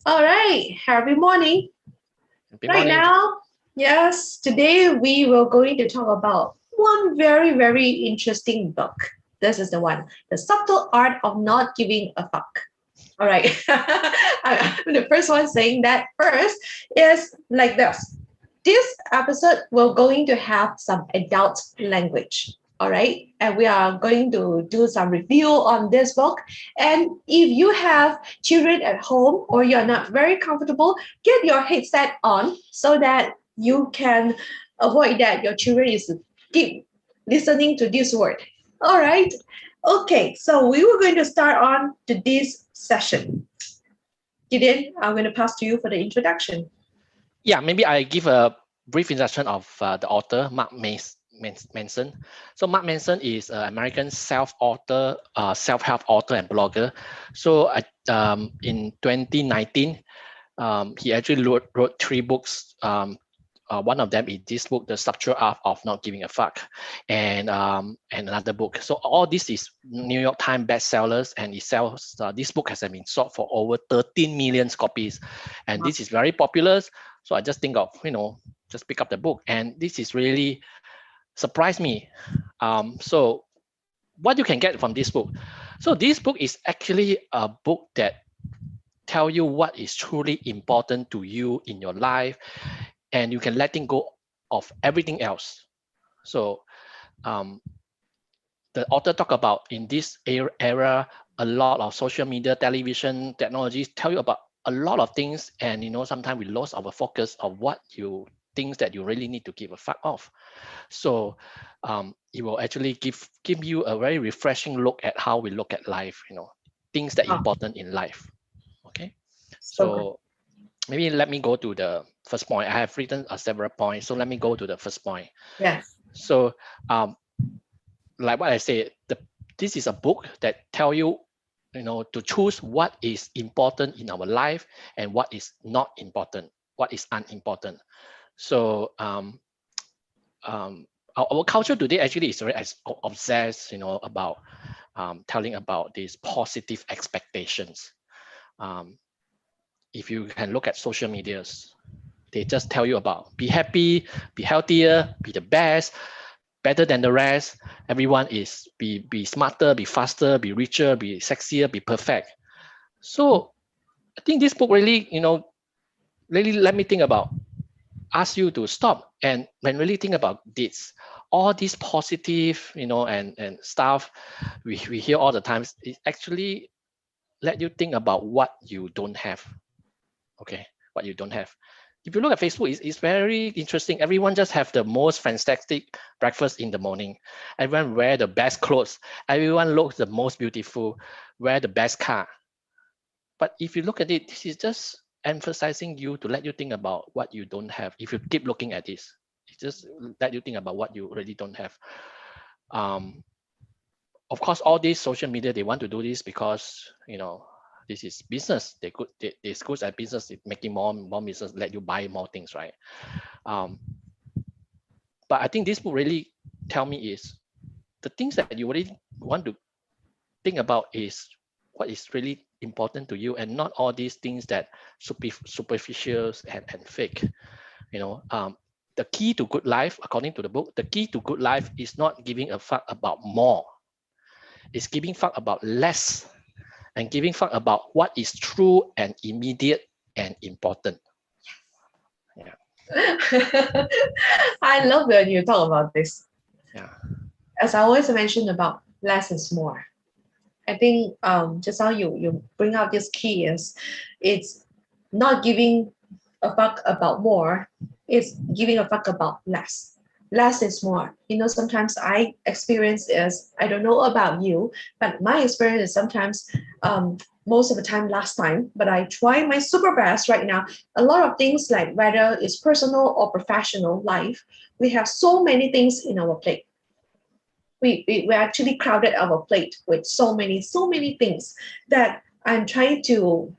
All right, happy morning. Good Right morning. now, yes, today we will going to talk about one very, very interesting book. This is the one, The Subtle Art of Not Giving a Fuck. All right. I'm the first one saying that first is like this. This episode we're going to have some adult language. All right. And we are going to do some review on this book. And if you have children at home or you're not very comfortable, get your headset on so that you can avoid that your children is keep listening to this word. All right. Okay, so we were going to start on to this session. Gideon, I'm going to pass to you for the introduction. Yeah, maybe I give a brief introduction of the author, Manson. So Mark Manson is an American self-author, self-help author and blogger. So in 2019, he actually wrote three books. One of them is this book, The Structural Art of Not Giving a Fuck, and another book. So all this is New York Times bestsellers, and it sells. This book has been sold for over 13 million copies, and this is very popular. So I just think of just pick up the book, and this is really surprised me. So what you can get from this book? So this book is actually a book that tell you what is truly important to you in your life, and you can letting go of everything else. So um, the author talk about in this era, a lot of social media, television, technologies tell you about a lot of things, and sometimes we lost our focus of what you things that you really need to give a fuck off. So it will actually give you a very refreshing look at how we look at life. Things that Oh, important in life. Okay, so good. so maybe let me go to the first point. I have written several points, so let me go to the first point. Yes. So um, like what I said, this is a book that tell you, to choose what is important in our life and what is not important, what is unimportant. So our culture today actually is very obsessed, about telling about these positive expectations. Um, if you can look at social medias, they just tell you about be happy, be healthier, be the best, better than the rest. Everyone is be smarter, be faster, be richer, be sexier, be perfect. So I think this book really, really let me think about, ask you to stop and when really think about this, all these positive, and stuff we hear all the times. It actually let you think about what you don't have. Okay, what you don't have. If you look at Facebook, it's very interesting. Everyone just have the most fantastic breakfast in the morning. Everyone wear the best clothes. Everyone looks the most beautiful, wear the best car. But if you look at it, this is just emphasizing you to let you think about what you don't have. If you keep looking at this, it just let you think about what you really don't have. Um, of course, all these social media, they want to do this because this is business. They're good at business, making more business, let you buy more things, right? um, but I think this book really tell me is the things that you really want to think about is what is really important to you, and not all these things that superficial and fake. The key to good life, according to the book, the key to good life is not giving a fuck about more. It's giving fuck about less, and giving fuck about what is true and immediate and important. Yeah, I love when you talk about this. yeah, As I always mention about less is more. I think just how you bring out this key is it's not giving a fuck about more, it's giving a fuck about less. Less is more. Sometimes I experience is I don't know about you, but my experience is sometimes most of the time last time, but I try my super best right now. A lot of things like whether it's personal or professional life, we have so many things in our plate. We actually crowded our plate with so many things that I'm trying to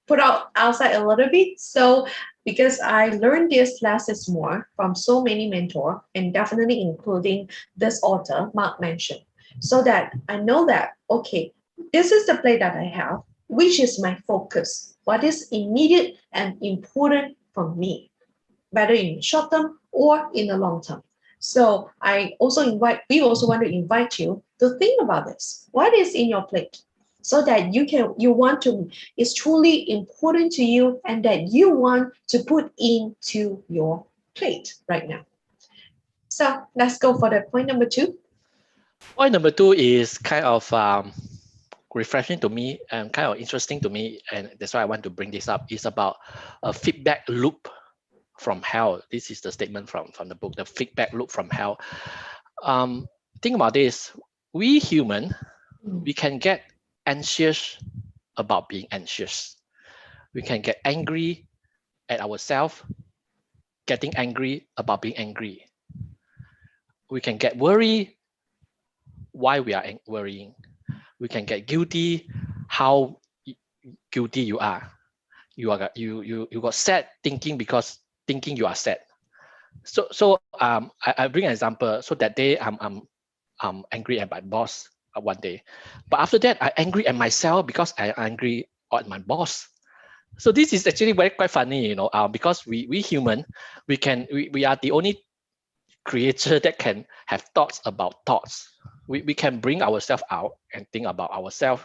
put out outside a little bit. So because I learned this less is more from so many mentor and definitely including this author Mark mentioned, so that I know that okay, this is the plate that I have. which is my focus, what is immediate and important for me, whether in short term or in the long term. So we also want to invite you to think about this. What is in your plate? So that you want to, is truly important to you and that you want to put into your plate right now. So let's go for the point number 2. Point number 2 is kind of refreshing to me and kind of interesting to me, and that's why I want to bring this up. Is about a feedback loop from hell. This is the statement from the book, the feedback loop from hell. Think about this. We human, we can get anxious about being anxious. We can get angry at ourselves, getting angry about being angry. We can get worried why we are worrying. We can get guilty how guilty you are. You got sad thinking because thinking you are sad. So I bring an example. So that day I'm angry at my boss one day, but after that I angry at myself because I angry at my boss. So this is actually quite funny, because we human, we are the only creature that can have thoughts about thoughts. We can bring ourselves out and think about ourselves.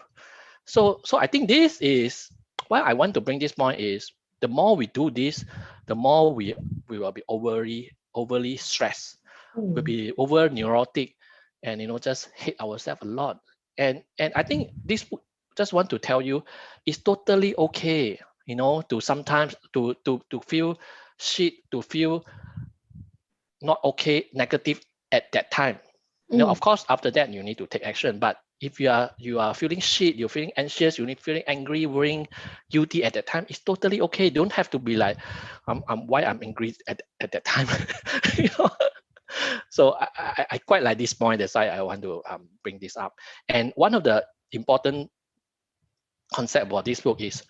So I think this is why I want to bring this point is the more we do this, the more we will be overly stressed. We'll be over neurotic and just hate ourselves a lot. And I think this just want to tell you it's totally okay, to sometimes to feel shit, to feel not okay, negative at that time. Of course, after that you need to take action. But if you are feeling shit, you're feeling anxious, you're feeling angry, worrying, guilty at that time, it's totally okay. You don't have to be like, why I'm angry at that time. you know. So I quite like this point. That's why I want to bring this up. And one of the important concept about this book is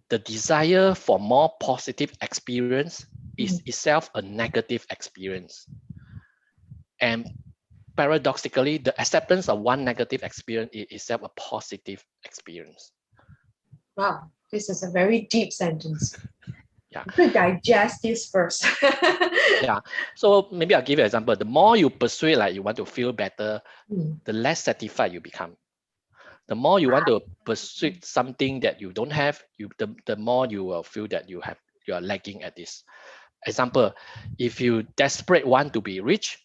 the desire for more positive experience is itself a negative experience. And paradoxically, the acceptance of one negative experience is itself a positive experience. Wow, this is a very deep sentence. Yeah. You could digest this first. Yeah. So maybe I'll give you an example. The more you persuade, like you want to feel better, the less satisfied you become. The more you want to pursue something that you don't have, the more you will feel that you are lacking at this. Example, if you desperate want to be rich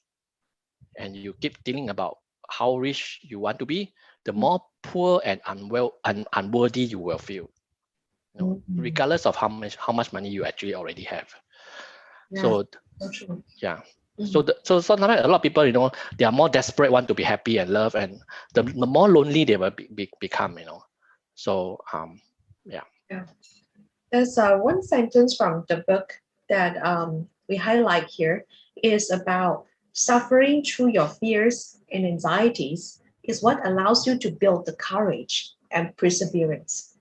and you keep thinking about how rich you want to be, the more poor and unworthy you will feel. Regardless of how much money you actually already have. Yeah, So true. yeah. So sometimes a lot of people, they are more desperate, want to be happy and love, and the more lonely they will become. So yeah. There's one sentence from the book that we highlight here is about suffering through your fears and anxieties is what allows you to build the courage and perseverance.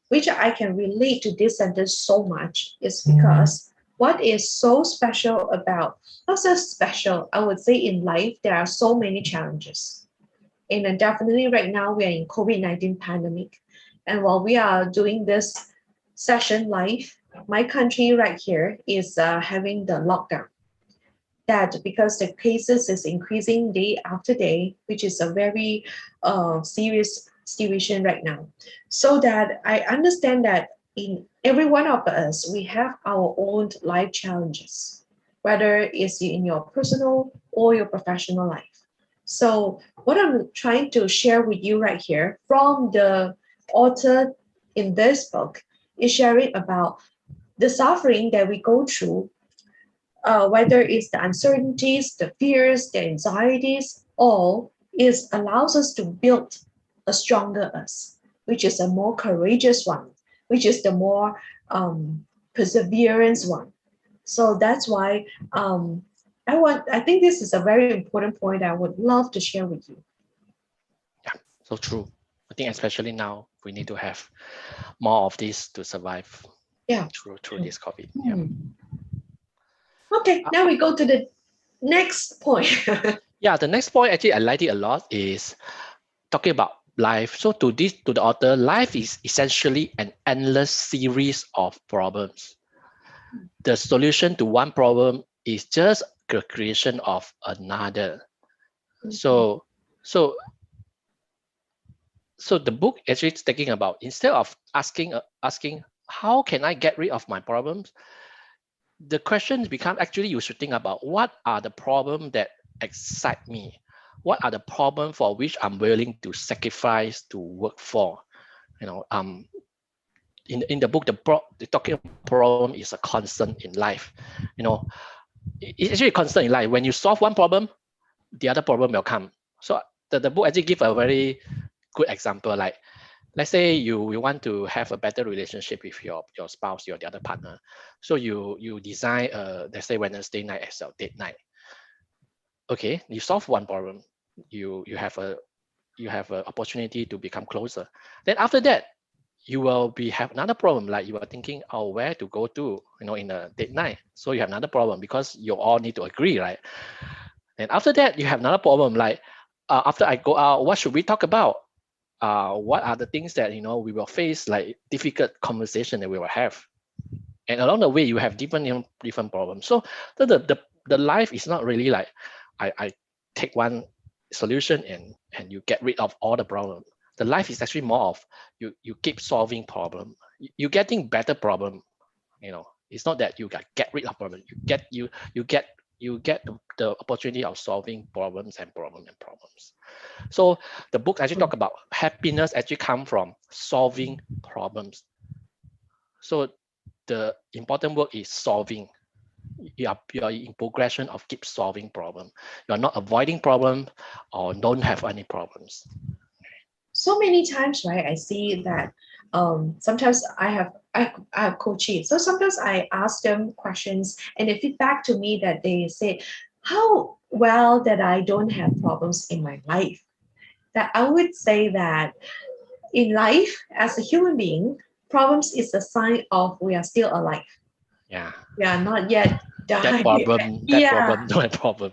Which I can relate to this sentence so much is because what is so special about, not so special, I would say in life, there are so many challenges. And definitely right now we are in COVID-19 pandemic. And while we are doing this session live, my country right here is having the lockdown. That because the cases is increasing day after day, which is a very serious situation right now. So that I understand that in every one of us, we have our own life challenges, whether it's in your personal or your professional life. So what I'm trying to share with you right here from the author in this book is sharing about the suffering that we go through, whether it's the uncertainties, the fears, the anxieties, all is allows us to build a stronger us, which is a more courageous one, which is the more perseverance one. So that's why I think this is a very important point I would love to share with you. Yeah, so true. I think especially now we need to have more of this to survive. Yeah. Through this COVID. Yeah. Okay, now we go to the next point. Yeah, the next point actually I like it a lot is talking about life. So to the author, life is essentially an endless series of problems. The solution to one problem is just the creation of another. Mhm. So so so the book actually is thinking about, instead of asking how can I get rid of my problems, the question become, actually you should think about what are the problems that excite me, what are the problems for which I'm willing to sacrifice to work for. You know, in the book, the talking about problem is a constant in life. You know, it's actually constant in life. When you solve one problem, the other problem will come. So the book actually give a very good example. Like, let's say you want to have a better relationship with your spouse, your the other partner. So you design let's say Wednesday night as a date night. Okay, you solve one problem. You have a opportunity to become closer. Then after that, you will be have another problem, like you are thinking, oh, where to go to, in a date night. So you have another problem because you all need to agree, right? And after that, you have another problem, like after I go out, what should we talk about? What are the things that we will face, like difficult conversation that we will have? And along the way, you have different problems. So the life is not really like I take one solution and you get rid of all the problem. The life is actually more of you keep solving problem. You getting better problem. It's not that you get rid of problem. You get the opportunity of solving problems and problems. So the book actually talk about happiness actually come from solving problems. So the important work is solving. You are in progression of keep solving problem. You are not avoiding problem or don't have any problems. So many times, right? I see that sometimes I have coaches. So sometimes I ask them questions and they feedback to me that they say, how well that I don't have problems in my life. That I would say that in life, as a human being, problems is a sign of we are still alive. Yeah, We are not yet that died. problem, that Yeah, problem, no problem.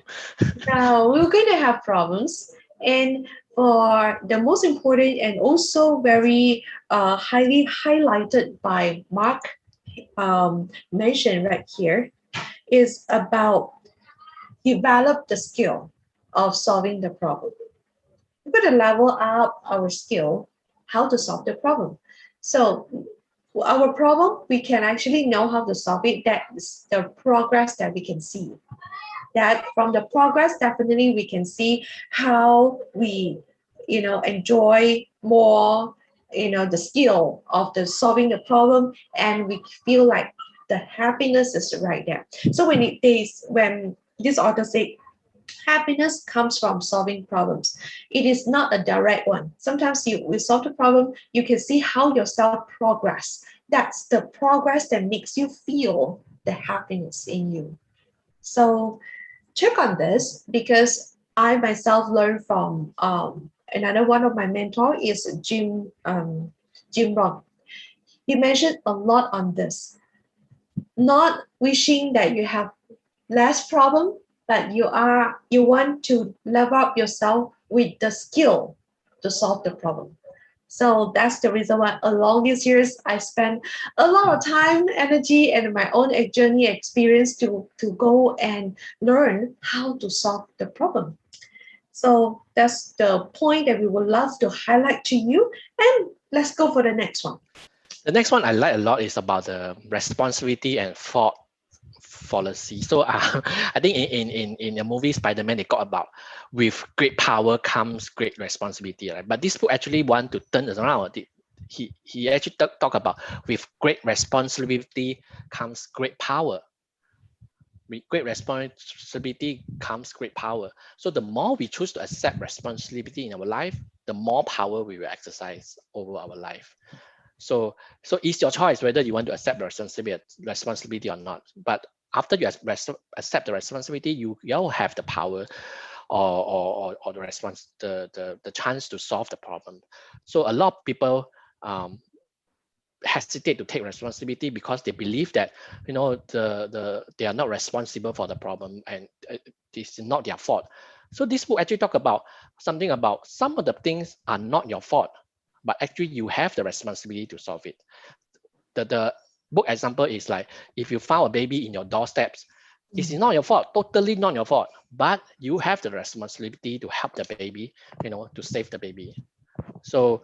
now we're going to have problems. And for the most important and also very highly highlighted by Mark mentioned right here is about develop the skill of solving the problem. We're going to level up our skill how to solve the problem. So our problem, we can actually know how to solve it. That's the progress that we can see. That from the progress, definitely we can see how we, enjoy more, the skill of the solving the problem, and we feel like the happiness is right there. So when this author say happiness comes from solving problems. It is not a direct one. Sometimes you solve the problem, you can see how yourself progress. That's the progress that makes you feel the happiness in you. So check on this because I myself learned from another one of my mentor is Jim Rohn. He mentioned a lot on this. Not wishing that you have less problem, but you want to level up yourself with the skill to solve the problem. So that's the reason why along these years I spent a lot of time, energy, and my own journey experience to go and learn how to solve the problem. So that's the point that we would love to highlight to you. And let's go for the next one. The next one I like a lot is about the responsibility and fault fallacy. So I think in the movie Spider-Man, they talk about with great power comes great responsibility, right? But this book actually want to turn it around. He actually talk about with great responsibility comes great power. With great responsibility comes great power. So the more we choose to accept responsibility in our life, the more power we will exercise over our life. So it's your choice whether you want to accept the responsibility or not. But after you accept the responsibility, you'll have the power or the the chance to solve the problem. So a lot of people hesitate to take responsibility because they believe that they are not responsible for the problem and it's not their fault. So this book actually talk about something about some of the things are not your fault, but actually you have the responsibility to solve it. The book example is like, if you found a baby in your doorsteps, it's not your fault, totally not your fault, but you have the responsibility to help the baby, to save the baby. So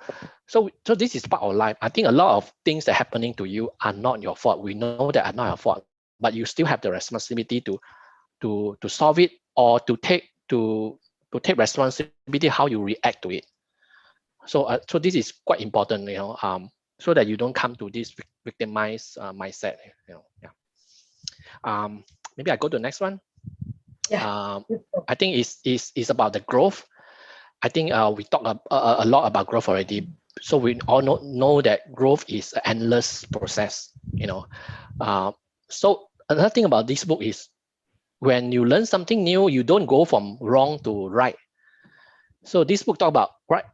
this is part of life. I think a lot of things that are happening to you are not your fault. We know that are not your fault, but you still have the responsibility to solve it, or to take responsibility how you react to it. So this is quite important, so that you don't come to this victimized mindset. Yeah. Um, Maybe I go to the next one. Yeah. I think is about the growth. I think we talk a lot about growth already. So we all know that growth is an endless process. Uh, so another thing about this book is, when you learn something new, you don't go from wrong to right. So this book talk about right.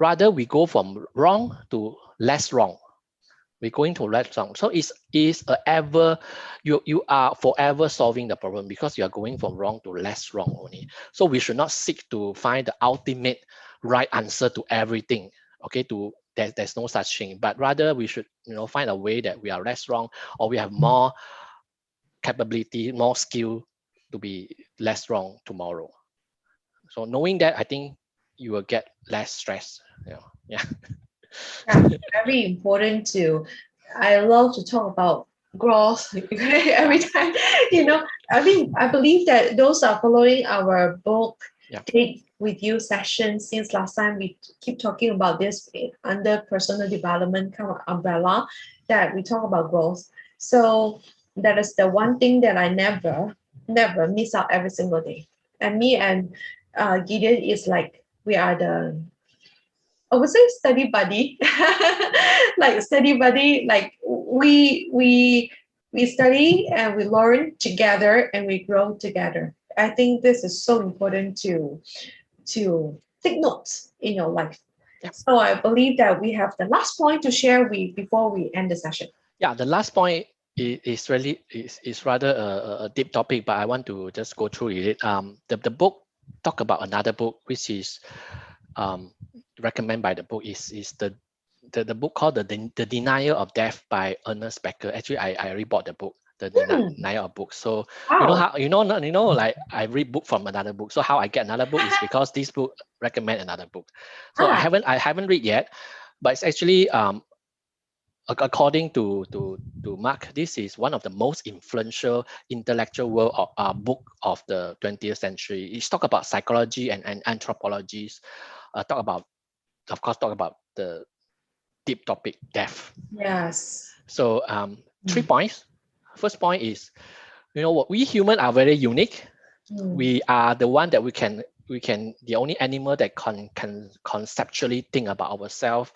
Rather, we go from wrong to less wrong. We're going to less wrong. So is a ever, you are forever solving the problem, because you are going from wrong to less wrong only. So we should not seek to find the ultimate right answer to everything. Okay, there's no such thing. But rather we should find a way that we are less wrong, or we have more capability, more skill to be less wrong tomorrow. So knowing that, I think you will get less stress. Yeah. Yeah, very important to. I love to talk about growth every time. I believe that those are following our book Yeah. Date with You session since last time. We keep talking about this under personal development kind of umbrella that we talk about growth. So that is the one thing that I never miss out every single day. And me and Gideon is like we are the, I would say, study buddy, like study buddy. Like we study and we learn together and we grow together. I think this is so important to take notes in your life. Yeah. So I believe that we have the last point to share with before we end the session. Yeah, the last point is really is rather a deep topic, but I want to just go through it. The book talk about another book, which is um, recommended by the book, is the book called the Denial of Death by Ernest Becker. Actually, I already bought the book, the Hmm. Denial of Book. So Wow. like I read book from another book. So how I get another book is because this book recommend another book. So I Ah, haven't read yet, but it's actually according to Mark, this is one of the most influential intellectual world book of the 20th century. It's talk about psychology and anthropologies. Talk about, of course, talk about the deep topic, death. yes. So 3 Mm, points. First point is, what we human are very unique. mm, We are the one that we can the only animal that can conceptually think about ourselves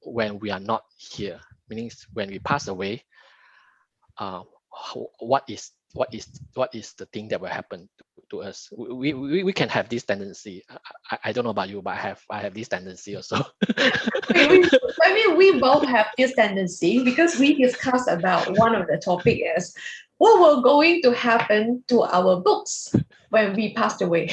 when we are not here. Meaning when we pass away, uh, what is the thing that will happen to us. We can have this tendency. I don't know about you, but I have this tendency also. we both have this tendency because we discussed about one of the topic is what will going to happen to our books when we passed away.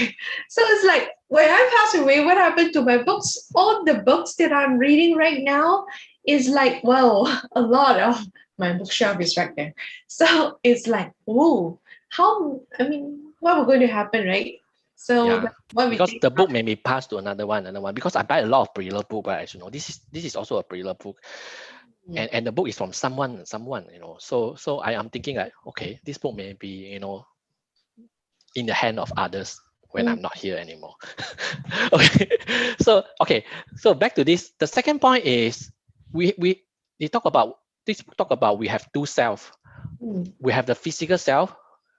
So it's like when I passed away, what happened to my books? All the books that I'm reading right now is like, well, a lot of my bookshelf is right there. So it's like, whoa, what will going to happen, right? So Yeah, that's what we because think the book about. may be passed to another one. Because I buy a lot of pre-loved book, but as you know, this is also a pre-loved book, and the book is from someone. So I am thinking like, okay, this book may be in the hand of others when Mm, I'm not here anymore. Okay, so back to this. The second point is we they talk about this book talk about we have two self. mm, We have the physical self,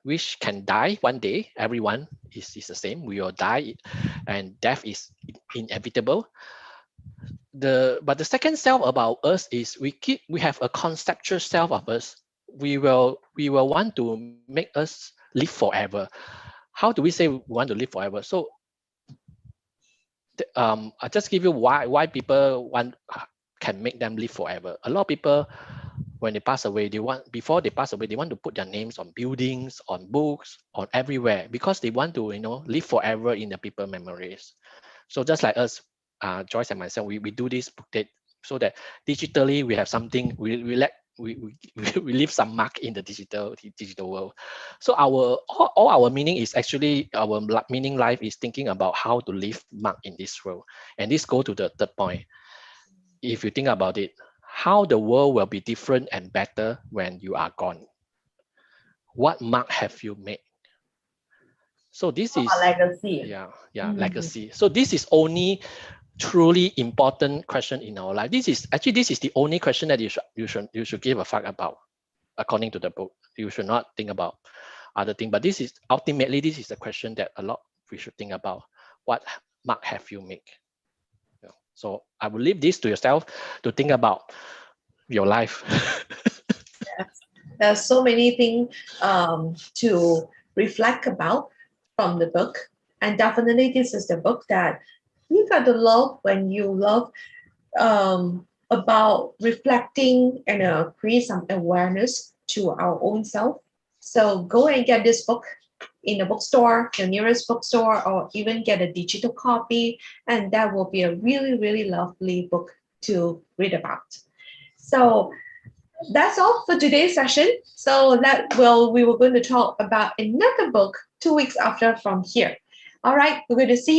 which can die one day. Everyone is the same. We will die, and death is inevitable. But the second self about us is we have a conceptual self of us. We will want to make us live forever. How do we say we want to live forever? So I just give you why people want can make them live forever. A lot of people when they pass away, before they pass away, they want to put their names on buildings, on books, on everywhere, because they want to, live forever in the people memories. So just like us, Joyce and myself, we do this book date so that digitally we have something, we leave some mark in the digital world. So all our meaning is actually, our meaning life is thinking about how to leave mark in this world. And this go to the third point. If you think about it, how the world will be different and better when you are gone. What mark have you made? So this Our is, legacy. yeah, Mm. legacy. So this is only truly important question in our life. This is the only question that you should give a fuck about, according to the book. You should not think about other thing. But this is the question that a lot we should think about. What mark have you made? So I will leave this to yourself to think about your life. Yes. There's so many things to reflect about from the book. And definitely, this is the book that you got to love when you love about reflecting and create some awareness to our own self. So go and get this book in the bookstore, the nearest bookstore, or even get a digital copy. And that will be a really, really lovely book to read about. So that's all for today's session. So we were going to talk about another book 2 weeks after from here. All right, we're going to see